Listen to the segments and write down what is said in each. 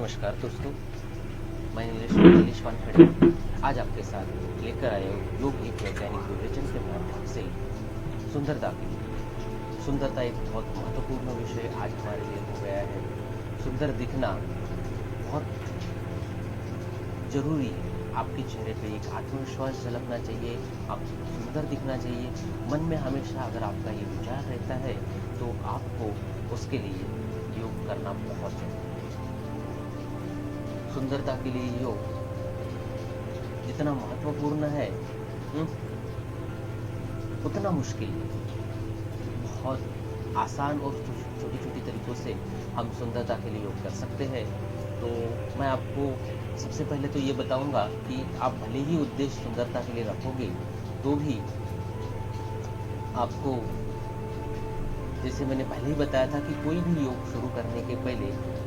नमस्कार दोस्तों, मैं नीलेश वानखेड़े आज आपके साथ लेकर आया हूँ योग एक वैज्ञानिक विवेचन के माध्यम से सुंदरता के लिए। सुंदरता एक बहुत महत्वपूर्ण विषय आज हमारे लिए हो गया है। सुंदर दिखना बहुत जरूरी है। आपके चेहरे पे एक आत्मविश्वास झलकना चाहिए, आप सुंदर दिखना चाहिए। मन में हमेशा अगर आपका ये विचार रहता है तो आपको उसके लिए योग करना बहुत जरूरी है। सुंदरता के लिए योग जितना महत्वपूर्ण है उतना मुश्किल है। बहुत आसान और छोटी छोटी तरीकों से हम सुंदरता के लिए योग कर सकते हैं। तो मैं आपको सबसे पहले तो ये बताऊंगा कि आप भले ही उद्देश्य सुंदरता के लिए रखोगे तो भी आपको, जैसे मैंने पहले ही बताया था कि कोई भी योग शुरू करने के पहले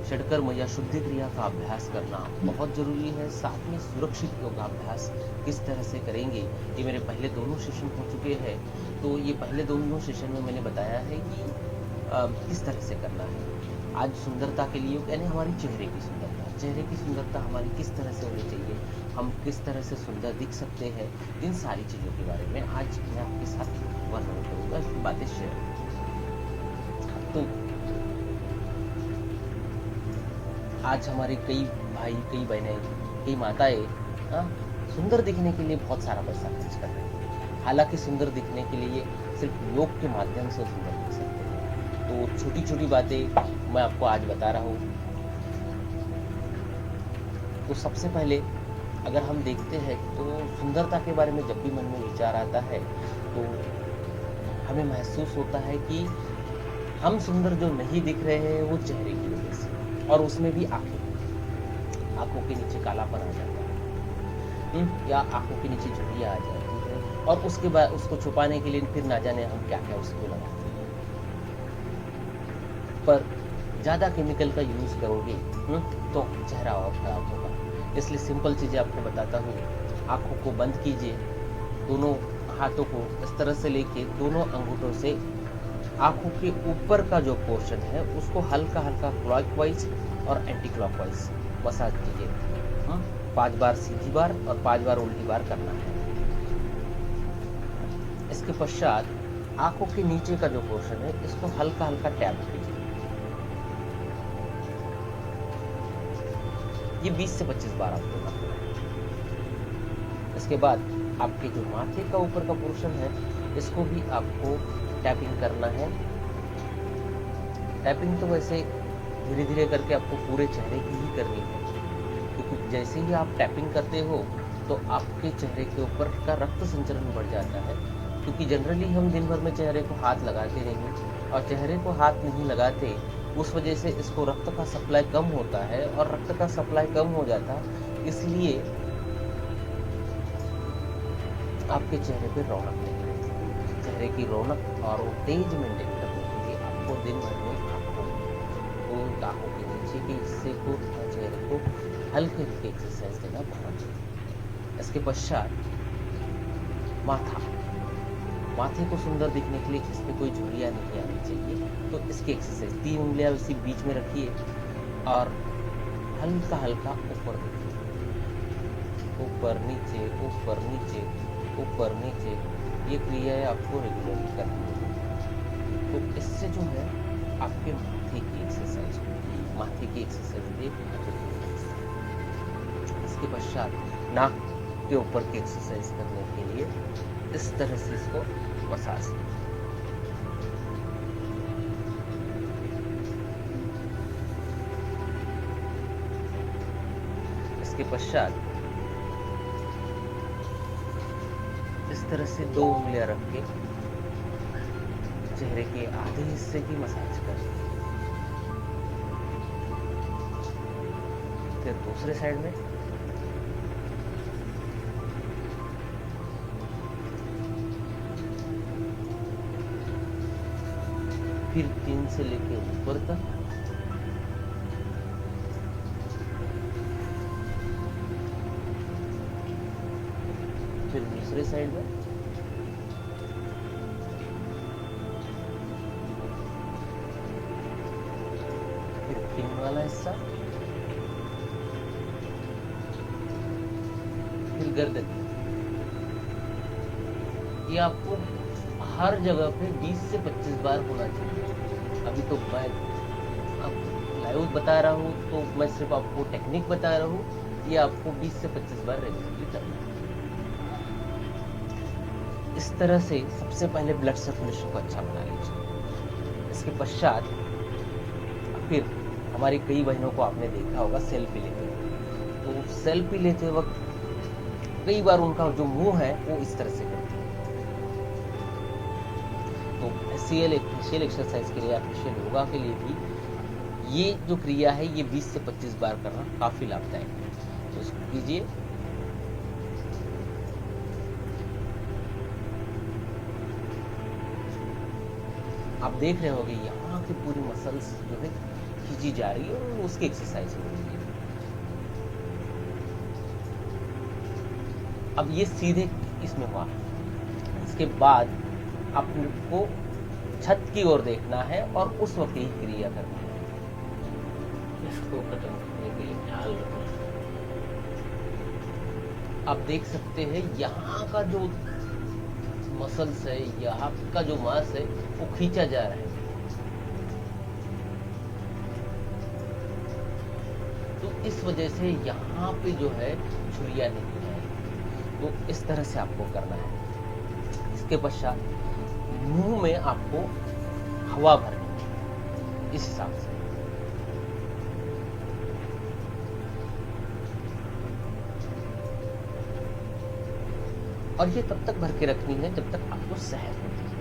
षडकर्म या शुद्धि क्रिया का अभ्यास करना बहुत जरूरी है। साथ में सुरक्षित योगाभ्यास किस तरह से करेंगे, ये मेरे पहले दोनों सेशन हो चुके हैं। तो ये पहले दोनों सेशन में मैंने बताया है कि किस तरह से करना है। आज सुंदरता के लिए यानी हमारी चेहरे की सुंदरता हमारी किस तरह से होनी चाहिए, हम किस तरह से सुंदर दिख सकते हैं, इन सारी चीजों के बारे में आज मैं आपके साथ वर्णन करूंगा, इसकी बातें शेयर करूंगा। तो आज हमारे कई भाई, कई बहनें, कई माताएं सुंदर दिखने के लिए बहुत सारा पैसा खर्च कर रहे हैं। हालांकि सुंदर दिखने के लिए सिर्फ योग के माध्यम से सुंदर दिख सकते हैं। तो छोटी छोटी बातें मैं आपको आज बता रहा हूँ। तो सबसे पहले अगर हम देखते हैं तो सुंदरता के बारे में जब भी मन में विचार आता है तो हमें महसूस होता है कि हम सुंदर जो नहीं दिख रहे हैं वो चेहरे की वजह से, और उसमें भी आंखों के नीचे कालापन आ जाता है या आंखों के नीचे झुर्रियां आ जाती है, और उसके बाद उसको छुपाने के लिए फिर ना जाने हम क्या क्या उसको लगाते हैं। पर ज्यादा केमिकल का यूज करोगे तो चेहरा और खराब होगा। इसलिए सिंपल चीजें आपको बताता हूँ। आंखों को बंद कीजिए, दोनों हाथों को इस तरह से लेके दोनों अंगूठों से आंखों के ऊपर का जो पोर्शन है उसको हल्का हल्का क्लॉकवाइज और एंटी क्लॉकवाइज मसाज कीजिए। 5 बार सीधी बार और 5 बार उल्टी बार करना है। इसके पश्चात आंखों के नीचे का जो पोर्शन है इसको हल्का हल्का टैप कीजिए। ये 20 से 25 बार आपको करना है। इसके बाद आपके जो माथे का ऊपर का पोर्शन है इसको भी आपको टैपिंग करना है। टैपिंग तो वैसे धीरे धीरे करके आपको पूरे चेहरे की ही करनी है, क्योंकि जैसे ही आप टैपिंग करते हो तो आपके चेहरे के ऊपर का रक्त संचरण बढ़ जाता है। क्योंकि जनरली हम दिन भर में चेहरे को हाथ लगाते नहीं, और चेहरे को हाथ नहीं लगाते, उस वजह से इसको रक्त का सप्लाई कम होता है, और रक्त का सप्लाई कम हो जाता है, इसलिए आपके चेहरे पे रौनक नहीं रहती। चेहरे की रौनक और वो तेज मेंटेन करने के लिए आपको दिन भर में आंखों के नीचे के हिस्से को, चेहरे को हल्के हल्के एक्सरसाइज देना बहुत जरूरी है। इसके पश्चात माथे को सुंदर दिखने के लिए इस पे कोई झुर्रियां नहीं आनी चाहिए। तो इसकी एक्सरसाइज 3 उंगलियां उसी बीच में रखिए और हल्का हल्का ऊपर देखिए, ऊपर नीचे ऊपर नीचे ऊपर नीचे। ये क्रियाएं आपको रेगुलरली करनी होगी। तो इससे जो है आपके माथे की एक्सरसाइज भी इसके पश्चात नाक के ऊपर की एक्सरसाइज करने के लिए इस तरह से इसको मसाज। इसके पश्चात इस तरह से 2 उंगलियां रख के चेहरे के आधे हिस्से की मसाज करें। फिर दूसरे साइड में फिर 3 से लेके ऊपर तक, फिर दूसरे साइड में, फिर पिन वाला हिस्सा, फिर गर्दन, ये आपको हर जगह पे 20 से 25 बार होना चाहिए। अभी तो मैं अब लाइव बता रहा हूँ, तो मैं सिर्फ आपको टेक्निक बता रहा हूँ, ये आपको 20 से 25 बार रेगुलरली करना है। इस तरह से सबसे पहले ब्लड सर्कुलेशन को अच्छा बना लीजिए। इसके पश्चात फिर हमारी कई बहनों को आपने देखा होगा सेल्फी लेते हुए, तो सेल्फी लेते वक्त कई बार उनका जो मुंह है वो इस तरह से करते हैं। तो फेशियल एक्सरसाइज के लिए या फेशियल योगा के लिए भी ये जो क्रिया है ये 20 से 25 बार करना काफी लाभदायक है। तो इसको कीजिए। आप देख रहे होंगे यहाँ की पूरी मसल्स जो है खींची जा रही है और उसकी एक्सरसाइज हो रही है। अब ये सीधे इसमें हुआ। इसके बाद आपको छत की ओर देखना है और उस वक्त ही क्रिया करनी है। इसको खत्म करने के लिए ख्याल रखना। आप देख सकते हैं यहाँ का जो मसल्स है, यहाँ का जो मांस है वो खींचा जा रहा है। तो इस वजह से यहाँ पे जो है झुर्रियां नहीं है। तो इस तरह से आपको करना है। इसके पश्चात मुंह में आपको हवा भरनी है इस हिसाब से। और ये तब तक भर के रखनी है जब तक आपको सहज होती है।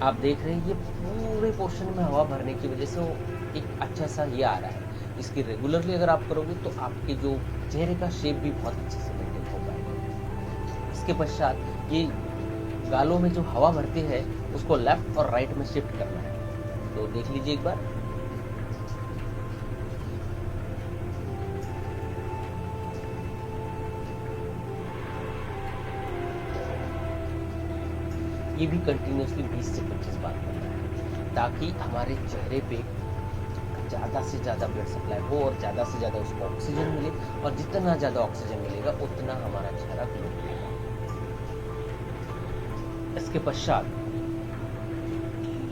आप देख रहे हैं ये पूरे पोर्शन में हवा भरने की वजह से वो एक अच्छा सा ये आ रहा है। इसकी रेगुलरली अगर आप करोगे तो आपके जो चेहरे का शेप भी बहुत अच्छे से मेंटेन हो पाएगा। इसके पश्चात ये गालों में जो हवा भरती है उसको लेफ्ट और राइट में शिफ्ट करना है। तो देख लीजिए एक बार। ये भी कंटिन्यूसली 20 से 25 बार करना है ताकि हमारे चेहरे पे ज़्यादा से ज़्यादा ब्लड सप्लाई हो और ज़्यादा से ज़्यादा उसको ऑक्सीजन मिले। और जितना ज़्यादा ऑक्सीजन मिलेगा उतना हमारा चेहरा ग्लो करेगा। इसके पश्चात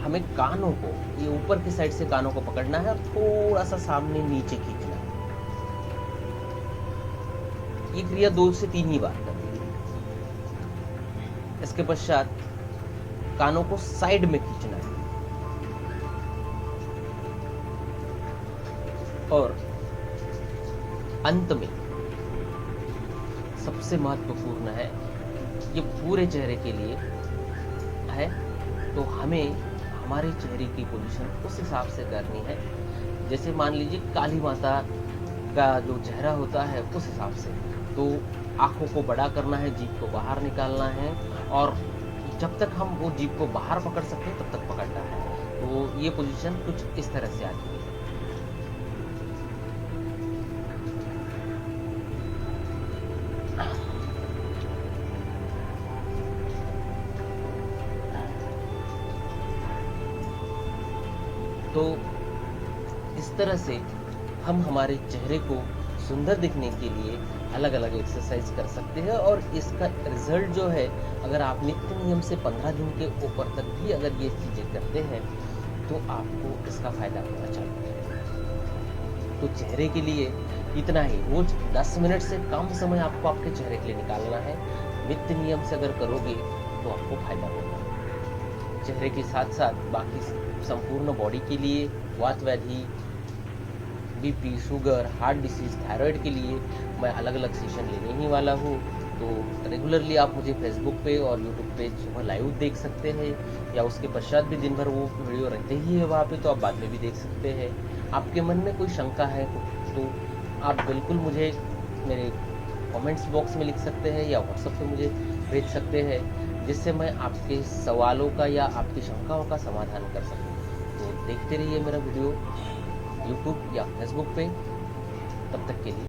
हमें कानों को, ये ऊपर की साइड से कानों को पकड़ना है और थोड़ा सा सामने नीचे खींचना है। ये क्रिया 2 से 3 ही बार करनी है। इसके पश्चात कानों को साइड में खींचना है और अंत में सबसे महत्वपूर्ण है, ये पूरे चेहरे के लिए है, तो हमें हमारे चेहरे की पोजीशन उस हिसाब से करनी है। जैसे मान लीजिए काली माता का जो चेहरा होता है उस हिसाब से। तो आंखों को बड़ा करना है, जीभ को बाहर निकालना है और जब तक हम वो जीभ को बाहर पकड़ सकते हैं तब तक पकड़ना है। तो ये पोजीशन कुछ इस तरह से आती है। तो इस तरह से हम हमारे चेहरे को सुंदर दिखने के लिए अलग अलग एक्सरसाइज कर सकते हैं और इसका रिजल्ट जो है, अगर आप नित्य नियम से 15 दिन के ऊपर तक भी अगर ये चीजें करते हैं तो आपको इसका फायदा होना चाहिए। तो चेहरे के लिए इतना ही, रोज 10 मिनट से कम समय आपको आपके चेहरे के लिए निकालना है। नित्य नियम से अगर करोगे तो आपको फायदा होगा। चेहरे के साथ साथ बाकी संपूर्ण बॉडी के लिए, वात व्याधि, BP, sugar, heart disease, thyroid के लिए मैं अलग अलग सेशन लेने ही वाला हूँ। तो रेगुलरली आप मुझे फेसबुक पे और यूट्यूब पे सुबह लाइव देख सकते हैं या उसके पश्चात भी दिन भर वो वीडियो रहते ही है वहाँ पे, तो आप बाद में भी देख सकते हैं। आपके मन में कोई शंका है तो आप बिल्कुल मुझे मेरे कमेंट्स बॉक्स में लिख सकते हैं या व्हाट्सएप पे मुझे भेज सकते हैं, जिससे मैं आपके सवालों का या आपकी शंकाओं का समाधान कर सकूँ। तो देखते रहिए मेरा वीडियो यूट्यूब या फेसबुक पे। तब तक के लिए